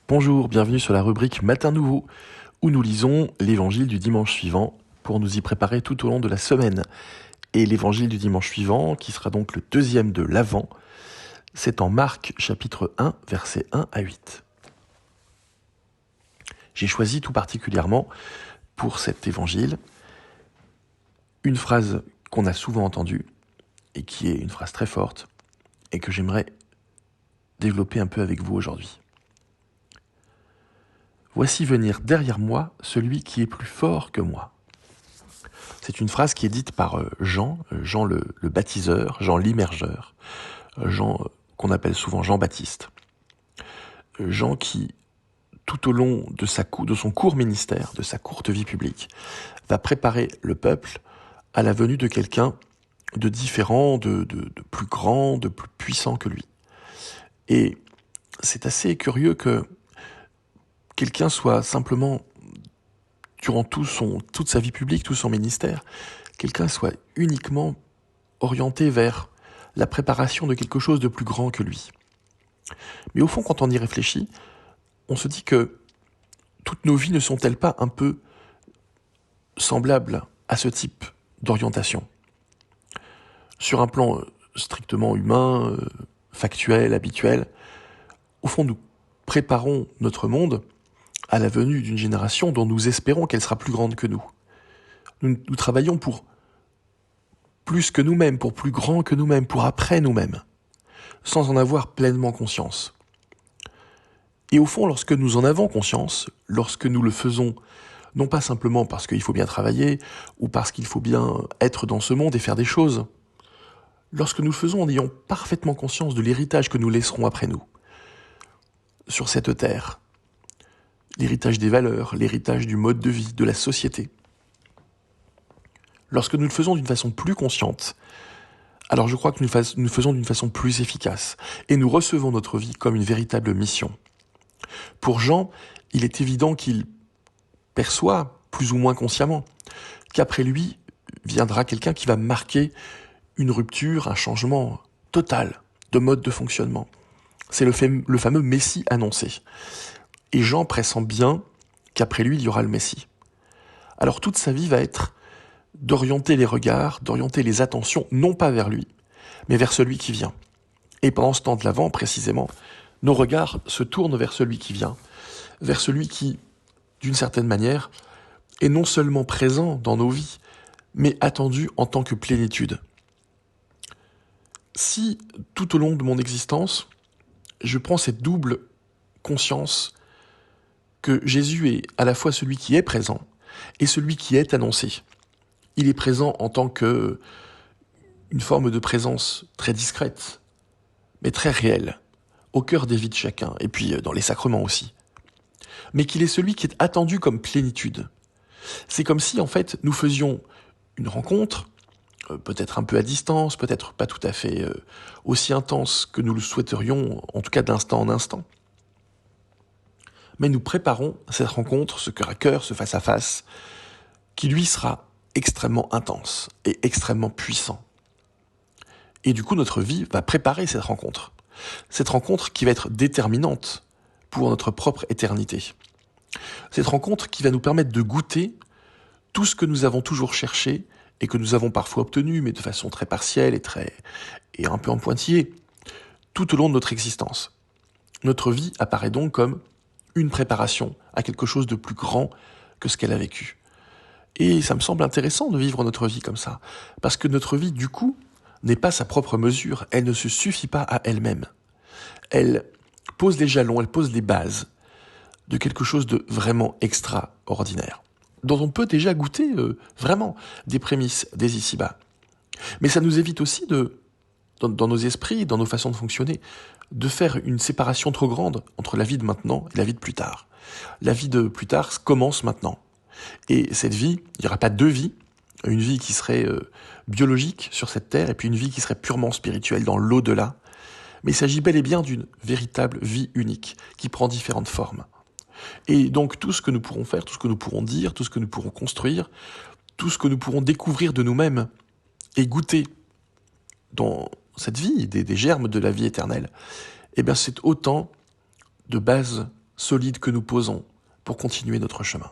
Bonjour, bienvenue sur la rubrique Matin Nouveau, où nous lisons l'évangile du dimanche suivant pour nous y préparer tout au long de la semaine. Et l'évangile du dimanche suivant, qui sera donc le deuxième de l'Avent, c'est en Marc chapitre 1, versets 1 à 8. J'ai choisi tout particulièrement pour cet évangile une phrase qu'on a souvent entendue et qui est une phrase très forte et que j'aimerais développer un peu avec vous aujourd'hui. Voici venir derrière moi celui qui est plus fort que moi. C'est une phrase qui est dite par Jean le baptiseur, Jean l'immergeur, Jean qu'on appelle souvent Jean-Baptiste. Jean qui, tout au long de son court ministère, de sa courte vie publique, va préparer le peuple à la venue de quelqu'un de différent, de plus grand, de plus puissant que lui. Et c'est assez curieux que quelqu'un soit simplement, durant toute sa vie publique, tout son ministère, quelqu'un soit uniquement orienté vers la préparation de quelque chose de plus grand que lui. Mais au fond, quand on y réfléchit, on se dit que toutes nos vies ne sont-elles pas un peu semblables à ce type d'orientation ? Sur un plan strictement humain, factuel, habituel, au fond, nous préparons notre monde à la venue d'une génération dont nous espérons qu'elle sera plus grande que nous. Nous travaillons pour plus que nous-mêmes, pour plus grand que nous-mêmes, pour après nous-mêmes, sans en avoir pleinement conscience. Et au fond, lorsque nous en avons conscience, lorsque nous le faisons, non pas simplement parce qu'il faut bien travailler, ou parce qu'il faut bien être dans ce monde et faire des choses, lorsque nous le faisons en ayant parfaitement conscience de l'héritage que nous laisserons après nous, sur cette terre, l'héritage des valeurs, l'héritage du mode de vie, de la société. Lorsque nous le faisons d'une façon plus consciente, alors je crois que nous le faisons d'une façon plus efficace, et nous recevons notre vie comme une véritable mission. Pour Jean, il est évident qu'il perçoit, plus ou moins consciemment, qu'après lui viendra quelqu'un qui va marquer une rupture, un changement total de mode de fonctionnement. C'est le fameux Messie annoncé. Et Jean pressent bien qu'après lui, il y aura le Messie. Alors toute sa vie va être d'orienter les regards, d'orienter les attentions, non pas vers lui, mais vers celui qui vient. Et pendant ce temps de l'Avent, précisément, nos regards se tournent vers celui qui vient, vers celui qui, d'une certaine manière, est non seulement présent dans nos vies, mais attendu en tant que plénitude. Si, tout au long de mon existence, je prends cette double conscience que Jésus est à la fois celui qui est présent et celui qui est annoncé. Il est présent en tant que une forme de présence très discrète, mais très réelle, au cœur des vies de chacun, et puis dans les sacrements aussi. Mais qu'il est celui qui est attendu comme plénitude. C'est comme si, en fait, nous faisions une rencontre, peut-être un peu à distance, peut-être pas tout à fait aussi intense que nous le souhaiterions, en tout cas d'instant en instant. Mais nous préparons cette rencontre, ce cœur à cœur, ce face à face, qui lui sera extrêmement intense et extrêmement puissant. Et du coup, notre vie va préparer cette rencontre qui va être déterminante pour notre propre éternité. Cette rencontre qui va nous permettre de goûter tout ce que nous avons toujours cherché et que nous avons parfois obtenu, mais de façon très partielle et un peu en pointillé, tout au long de notre existence. Notre vie apparaît donc comme une préparation à quelque chose de plus grand que ce qu'elle a vécu. Et ça me semble intéressant de vivre notre vie comme ça, parce que notre vie, du coup, n'est pas sa propre mesure, elle ne se suffit pas à elle-même. Elle pose les jalons, elle pose les bases de quelque chose de vraiment extraordinaire, dont on peut déjà goûter vraiment des prémices dès ici-bas. Mais ça nous évite aussi dans nos esprits, dans nos façons de fonctionner, de faire une séparation trop grande entre la vie de maintenant et la vie de plus tard. La vie de plus tard commence maintenant. Et cette vie, il n'y aura pas deux vies, une vie qui serait biologique sur cette terre et puis une vie qui serait purement spirituelle dans l'au-delà. Mais il s'agit bel et bien d'une véritable vie unique qui prend différentes formes. Et donc tout ce que nous pourrons faire, tout ce que nous pourrons dire, tout ce que nous pourrons construire, tout ce que nous pourrons découvrir de nous-mêmes et goûter dans cette vie, des germes de la vie éternelle, eh bien c'est autant de bases solide que nous posons pour continuer notre chemin.